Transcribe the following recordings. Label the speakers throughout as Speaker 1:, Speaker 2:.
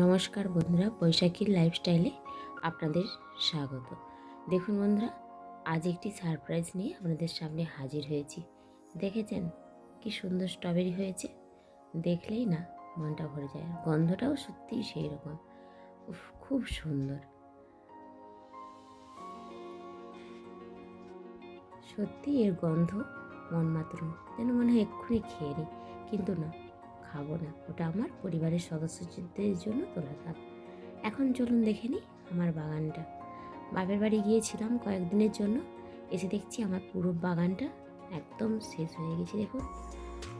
Speaker 1: নমস্কার বন্ধুরা, বৈশাখীর লাইফস্টাইলে আপনাদের স্বাগত। দেখুন বন্ধুরা, আজ একটি সারপ্রাইজ নিয়ে আপনাদের সামনে হাজির হয়েছি। দেখেছেন কি সুন্দর স্ট্রবেরি হয়েছে, দেখলেই না মনটা ভরে যায়। গন্ধটাও সত্যিই সেই রকম, খুব সুন্দর। সত্যি এর গন্ধ মন মাতরুন, যেন মনে হয় এক্ষুনি খেয়ে নিই, কিন্তু না, খাবো না, ওটা আমার পরিবারের সদস্যদের জন্য তোলা থাক। এখন চলুন দেখে নিই আমার বাগানটা। বাপের বাড়ি গিয়েছিলাম কয়েকদিনের জন্য, এসে দেখছি আমার পুরো বাগানটা একদম শেষ হয়ে গেছে। দেখুন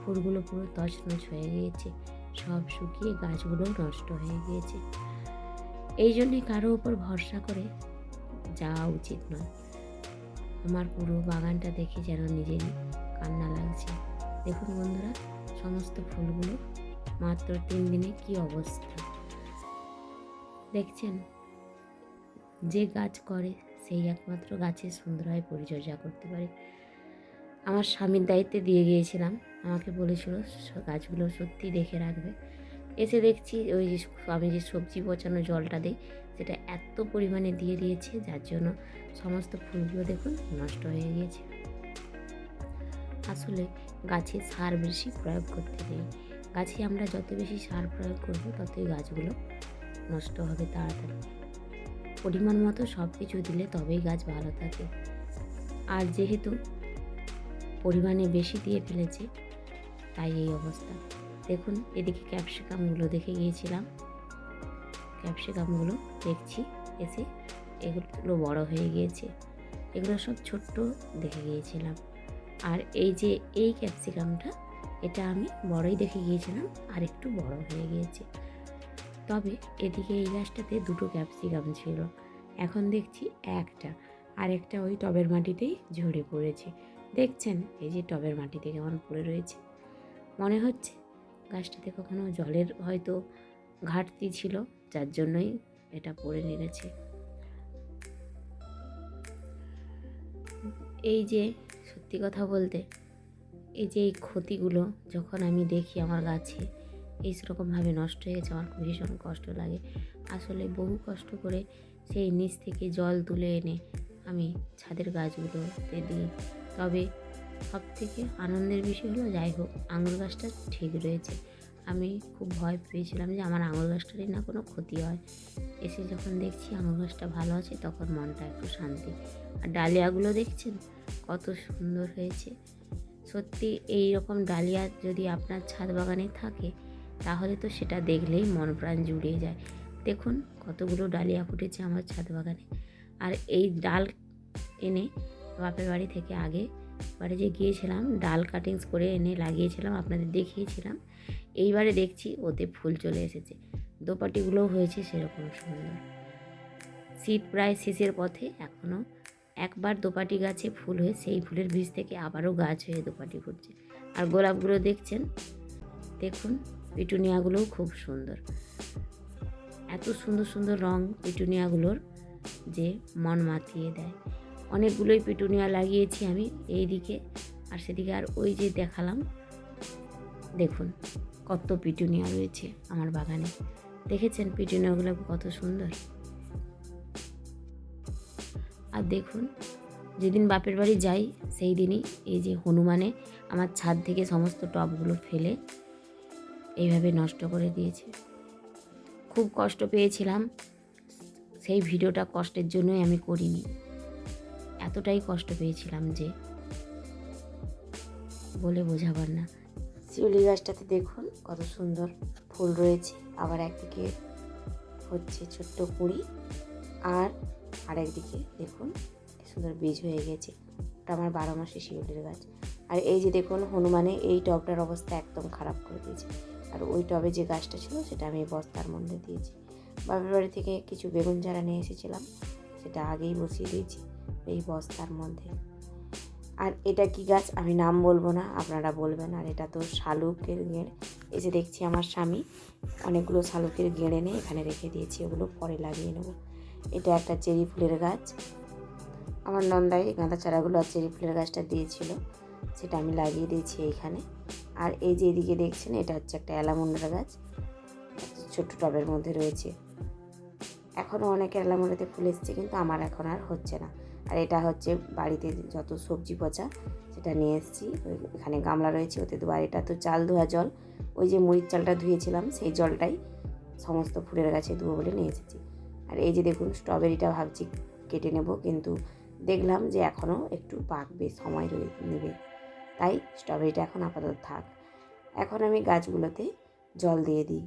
Speaker 1: ফুলগুলো পুরো তছনছ হয়ে গিয়েছে, সব শুকিয়ে গাছগুলো নষ্ট হয়ে গিয়েছে। এই জন্যে কারো ওপর ভরসা করে যাওয়া উচিত নয়। আমার পুরো বাগানটা দেখে যেন নিজেরই কান্না লাগছে। দেখুন বন্ধুরা, সমস্ত ফুলগুলো মাত্র 3 দিনে কি অবস্থা দেখছেন। যে গাছ করে সেই একমাত্র গাছের সুন্দরভাবে পরিচর্যা করতে পারে। আমার স্বামীর দায়িত্বে দিয়ে গিয়েছিলাম, আমাকে বলেছিল গাছগুলো সত্যি দেখে রাখবে। এসে দেখছি ওই যে আমি যে সবজি পচানো জলটা দিই, সেটা এত পরিমাণে দিয়ে দিয়েছে, যার জন্য সমস্ত ফুলগুলো দেখুন নষ্ট হয়ে গিয়েছে। আসলে গাছে সার বেশি প্রয়োগ করতে নেই। গাছে আমরা যত বেশি সার প্রয়োগ করব, ততই গাছগুলো নষ্ট হবে তাড়াতাড়ি। পরিমাণ মতো সব কিছু দিলে তবেই গাছ ভালো থাকে। আর যেহেতু পরিমাণে বেশি দিয়ে ফেলেছে, তাই এই অবস্থা। দেখুন এদিকে ক্যাপসিকামগুলো দেখে গিয়েছিলাম, ক্যাপসিকামগুলো দেখছি এসে এগুলো বড় হয়ে গিয়েছে, এগুলো সব ছোট্ট দেখে গিয়েছিলাম। আর এই যে এই ক্যাপসিকামটা, এটা আমি বড়ই দেখে গিয়েছিলাম, আর একটু বড় হয়ে গিয়েছে। তবে এদিকে এই গাছটাতে 2টো ক্যাপসিকাম ছিল, এখন দেখছি একটা, আর একটা ওই টবের মাটিতেই ঝরে পড়েছে। দেখছেন এই যে টবের মাটিতে কেমন পড়ে রয়েছে। মনে হচ্ছে গাছটাতে কখনো জলের হয়তো ঘাটতি ছিল, যার জন্যই এটা পড়ে নিয়েছে। এই যে সত্যি কথা বলতে, এই যে এই ক্ষতিগুলো যখন আমি দেখি আমার গাছে এই সেরকমভাবে নষ্ট হয়ে গেছে, আমার ভীষণ কষ্ট লাগে। আসলে বহু কষ্ট করে সেই নিচ থেকে জল তুলে এনে আমি ছাদের গাছগুলোতে দিই। তবে সব থেকে আনন্দের বিষয় হলো, যাই হোক আঙুর গাছটা ঠিক রয়েছে। আমি খুব ভয় পেয়েছিলাম যে আমার আঙুর গাছটারই না কোনো ক্ষতি হয়। এসে যখন দেখছি আঙুর গাছটা ভালো আছে, তখন মনটা একটু শান্তি। আর ডালিয়াগুলো দেখছেন কত সুন্দর হয়েছে। সত্যি এই রকম ডালিয়া যদি আপনার ছাদ বাগানে থাকে, তাহলে তো সেটা দেখলেই মন প্রাণ জুড়িয়ে যায়। দেখুন কতগুলো ডালিয়া ফুটেছে আমার ছাদ বাগানে। আর এই ডাল এনে বাপের বাড়ি থেকে আগে বাড়ি যে গিয়েছিলাম, ডাল কাটিংস করে এনে লাগিয়েছিলাম, আপনাদের দেখিয়েছিলাম। এইবারে দেখছি ওতে ফুল চলে এসেছে, দোপাটিগুলোও হয়েছে সেরকম সুন্দর। শীত প্রায় শেষের পথে, এখনও একবার দোপাটি গাছে ফুল হয়ে সেই ফুলের বীজ থেকে আবারও গাছ হয়ে দোপাটি ফুটছে। আর গোলাপগুলো দেখছেন, দেখুন পিটুনিয়াগুলোও খুব সুন্দর, এত সুন্দর সুন্দর রং পিটুনিয়াগুলোর যে মন মাতিয়ে দেয়। অনেকগুলোই পিটুনিয়া লাগিয়েছি আমি এই দিকে আর সেদিকে। আর ওই যে দেখালাম, দেখুন কত পিটুনিয়া রয়েছে আমার বাগানে। দেখেছেন পিটুনিয়াগুলো কত সুন্দর। আর দেখুন যেদিন বাপের বাড়ি যাই, সেই দিনই এই যে হনুমানে আমার ছাদ থেকে সমস্ত টবগুলো ফেলে এইভাবে নষ্ট করে দিয়েছে। খুব কষ্ট পেয়েছিলাম, সেই ভিডিওটা কষ্টের জন্যই আমি করিনি। এতটাই কষ্ট পেয়েছিলাম যে বলে বোঝাবার না। শিউলি গাছটাতে দেখুন কত সুন্দর ফুল রয়েছে, আবার একদিকে হচ্ছে ছোট্ট কুঁড়ি, আর আরেকদিকে দেখুন সুন্দর বীজ হয়ে গেছে। ওটা আমার 12 মাসে শিউলির গাছ। আর এই যে দেখুন হনুমানে এই টবটার অবস্থা একদম খারাপ করে দিয়েছে। আর ওই টবে যে গাছটা ছিল সেটা আমি বস্তার মধ্যে দিয়েছি। বাপের বাড়ি থেকে কিছু বেগুন চারা নিয়ে এসেছিলাম, সেটা আগেই বসিয়ে দিয়েছি এই বস্তার মধ্যে। আর এটা কি গাছ আমি নাম বলবো না, আপনারা বলবেন। আর এটা তো শালুকের গেঁড়। এই যে দেখছি আমার স্বামী অনেকগুলো শালুকের গেঁড় এনে এখানে রেখে দিয়েছি, ওগুলো পরে লাগিয়ে নেব। এটা একটা চেরি ফুলের গাছ, আমার নন্দাই গাঁদা চারাগুলো আর চেরি ফুলের গাছটা দিয়েছিল, সেটা আমি লাগিয়ে দিয়েছি এইখানে। আর এই যে এদিকে দেখছেন, এটা হচ্ছে একটা অ্যালামন্ডার গাছ,
Speaker 2: ছোট্ট টবের মধ্যে রয়েছে। এখনও অনেকের আলামোড়াতে ফুল এসছে, কিন্তু আমার এখন আর হচ্ছে না। আর এটা হচ্ছে বাড়িতে যত সবজি পচা সেটা নিয়ে এসেছি। এখানে গামলা রয়েছে, ওতে দেবো। আর এটা তো চাল ধোয়া জল, ওই যে মুড়ির চালটা ধুয়েছিলাম সেই জলটাই সমস্ত ফুলের গাছে দেবো বলে নিয়ে এসেছি। আর এই যে দেখুন স্ট্রবেরিটা ভাবছি কেটে নেব, কিন্তু দেখলাম যে এখনও একটু পাকবে, সময় নেবে, তাই স্ট্রবেরিটা এখন আপাতত থাক। এখন আমি গাছগুলোতে জল দিয়ে দিই।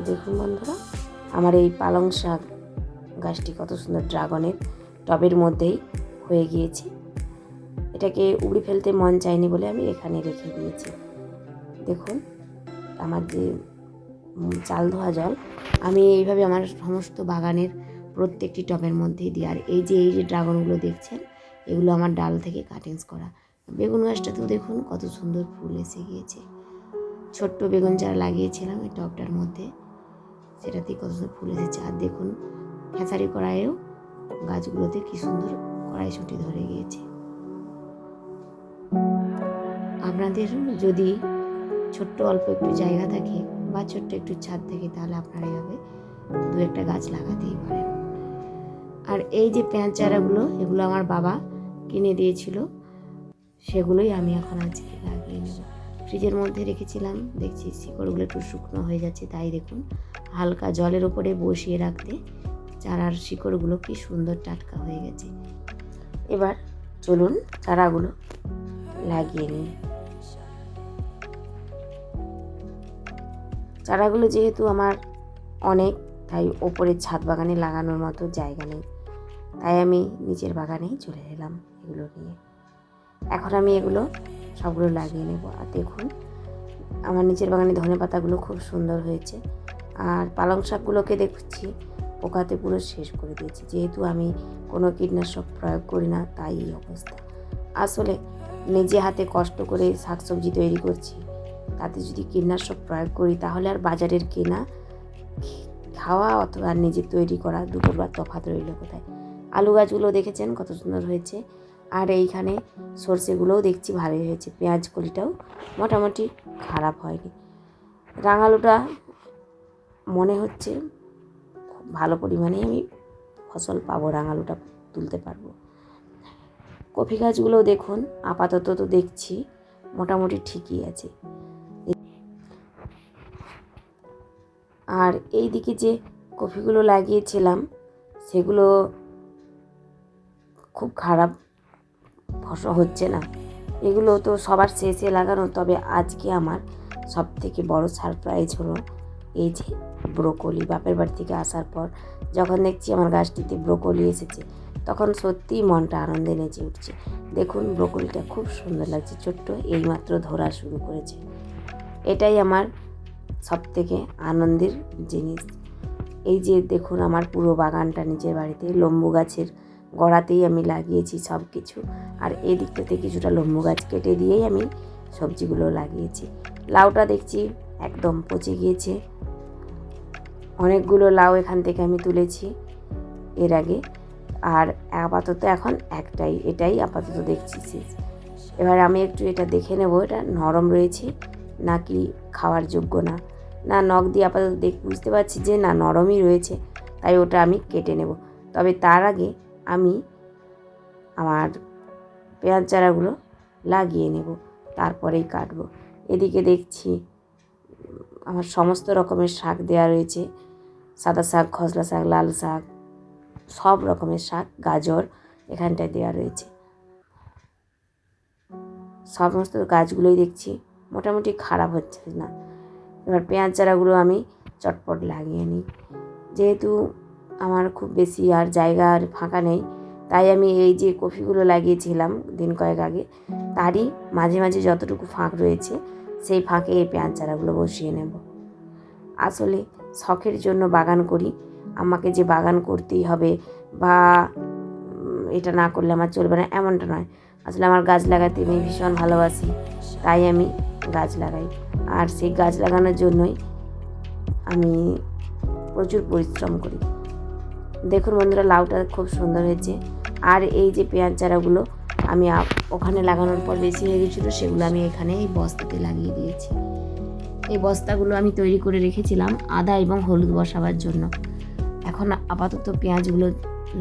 Speaker 2: দেখুন বন্ধুরা, আমার এই পালং শাক গাছটি কত সুন্দর ড্রাগনের টবের মধ্যেই হয়ে গিয়েছে। এটাকে উবড়ে ফেলতে মন চায়নি বলে আমি এখানে রেখে দিয়েছি। দেখুন আমার যে চাল ধোয়া জল আমি এইভাবে আমার সমস্ত বাগানের প্রত্যেকটি টবের মধ্যেই দিই। আর এই যে ড্রাগনগুলো দেখছেন, এগুলো আমার ডাল থেকে কাটিংস করা। বেগুন গাছটাতেও দেখুন কত সুন্দর ফুল এসে গিয়েছে। ছোট্ট বেগুন চারা লাগিয়েছিলাম এই টবটার মধ্যে, সেটাতেই কত সুন্দর ফুল এসেছে। আর দেখুন খেসারি কড়াইয়েও গাছগুলোতে কি সুন্দর কড়াইশুঁটি ধরে গিয়েছে। আপনাদের যদি ছোট্ট অল্প একটু জায়গা থাকে বা ছোট্ট একটু ছাদ থাকে, তাহলে আপনারা এইভাবে দু একটা গাছ লাগাতেই পারেন। আর এই যে পেঁয়াজ চারাগুলো, এগুলো আমার বাবা কিনে দিয়েছিল, সেগুলোই আমি এখন আজকে লাগিয়ে নেব। ফ্রিজের মধ্যে রেখেছিলাম, দেখছি শিকড়গুলো একটু শুকনো হয়ে যাচ্ছে, তাই দেখুন হালকা জলের ওপরে বসিয়ে রাখতে চারার শিকড়গুলো কি সুন্দর টাটকা হয়ে গেছে। এবার চলুন চারাগুলো লাগিয়ে নিই। চারাগুলো যেহেতু আমার অনেক, তাই ওপরের ছাদ বাগানে লাগানোর মতো জায়গা নেই, তাই আমি নিচের বাগানেই চলে এলাম এগুলো নিয়ে। এখন আমি এগুলো সবগুলো লাগিয়ে নেব। আর দেখুন আমার নিচের বাগানে ধনে পাতাগুলো খুব সুন্দর হয়েছে। আর পালং শাকগুলোকে দেখছি পোকাতে পুরো শেষ করে দিয়েছি। যেহেতু আমি কোনো কীটনাশক প্রয়োগ করি না, তাই এই অবস্থা। আসলে নিজে হাতে কষ্ট করে শাকসবজি তৈরি করছি, তাতে যদি কীটনাশক প্রয়োগ করি তাহলে আর বাজারের কেনা খাওয়া অথবা নিজে তৈরি করা দুটোর বা তফাৎ রইল কোথায়। আলু গাছগুলো দেখেছেন কত সুন্দর হয়েছে। আর এইখানে সর্ষেগুলোও দেখছি ভালোই হয়েছে। পেঁয়াজ কলিটাও মোটামুটি খারাপ হয়নি। রাঙালুটা মনে হচ্ছে খুব ভালো পরিমাণে আমি ফসল পাবো, রাঙালুটা তুলতে পারবো। কফি গাছগুলোও দেখুন আপাতত তো দেখছি মোটামুটি ঠিকই আছে। আর এই দিকে যে কফিগুলো লাগিয়েছিলাম সেগুলো খুব খারাপ ফসল হচ্ছে না। এগুলো তো সবার শেষে লাগানো, তবে আজকে আমার সব থেকে বড় সারপ্রাইজ হলো এই যে ব্রোকলি। বাপের বাড়ি থেকে আসার পর যখন দেখছি আমার গাছটিতে ব্রোকলি এসেছে, তখন সত্যিই মনটা আনন্দে নেচে উঠছে। দেখুন ব্রোকলিটা খুব সুন্দর লাগছে, ছোট্ট এইমাত্র ধরা শুরু করেছে। এটাই আমার সব থেকে আনন্দের জিনিস। এই যে দেখুন আমার পুরো বাগানটা নিচের বাড়িতে লেম্বু গাছের গোড়াতেই আমি লাগিয়েছি সব কিছু। আর এই দিকটাতে কিছুটা লেম্বু গাছ কেটে দিয়েই আমি সবজিগুলো লাগিয়েছি। লাউটা দেখছি একদম পচে গিয়েছে। অনেকগুলো লাউ এখান থেকে আমি তুলেছি এর আগে। আর আপাতত এখন একটাই, এটাই আপাতত দেখছি শেষ। এবার আমি একটু এটা দেখে নেব, এটা নরম রয়েছে নাকি খাওয়ার যোগ্য না। না, নখ দিয়ে আপাতত বুঝতে পারছি যে না, নরমই রয়েছে, তাই ওটা আমি কেটে নেব। তবে তার আগে আমি আমার পেঁয়াজ চারাগুলো লাগিয়ে নেব, তারপরেই কাটবো। এদিকে দেখছি আমার সমস্ত রকমের শাক দেওয়া রয়েছে, সাদা শাক, খসলা শাক, লাল শাক, সব রকমের শাক, গাজর এখানটায় দেওয়া রয়েছে। সমস্ত গাছগুলোই দেখছি মোটামুটি খারাপ হচ্ছে না। এবার পেঁয়াজ চারাগুলো আমি চটপট লাগিয়ে নিই। যেহেতু আমার খুব বেশি আর জায়গা আর ফাঁকা নেই, তাই আমি এই যে কফিগুলো লাগিয়েছিলাম দিন কয়েক আগে, তারই মাঝে মাঝে যতটুকু ফাঁক রয়েছে সেই ফাঁকে এই পেঁয়াজ চারাগুলো বসিয়ে নেব। আসলে শখের জন্য বাগান করি, আমাকে যে বাগান করতেই হবে বা এটা না করলে আমার চলবে না এমনটা নয়। আসলে আমার গাছ লাগাতে আমি ভীষণ ভালোবাসি, তাই আমি গাছ লাগাই। আর সেই গাছ লাগানোর জন্যই আমি প্রচুর পরিশ্রম করি। দেখুন বন্ধুরা, লাউটা খুব সুন্দর হয়েছে। আর এই যে পেঁয়াজ চারাগুলো আমি ওখানে লাগানোর পর বেশি হয়ে গেছিলো, সেগুলো আমি এখানে এই বস্তাতে লাগিয়ে দিয়েছি। এই বস্তাগুলো আমি তৈরি করে রেখেছিলাম আদা এবং হলুদ বসাবার জন্য। এখন আপাতত পেঁয়াজগুলো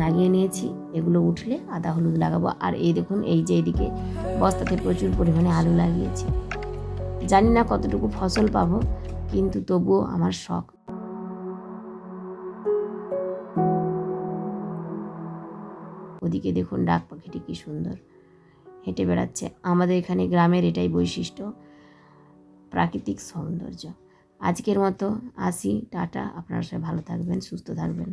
Speaker 2: লাগিয়ে নিয়েছি, এগুলো উঠলে আদা হলুদ লাগাবো। আর এই দেখুন, এই যে এইদিকে বস্তাতে প্রচুর পরিমাণে আলু লাগিয়েছি। জানি না কতটুকু ফসল পাবো, কিন্তু তবুও আমার শখ। ওদিকে দেখুন ডাক পাখিটি কি সুন্দর হেঁটে বেড়াচ্ছে। আমাদের এখানে গ্রামের এটাই বৈশিষ্ট্য, প্রাকৃতিক সৌন্দর্য। আজকের মতো আসি, টাটা। আপনারা সবাই ভালো থাকবেন, সুস্থ থাকবেন।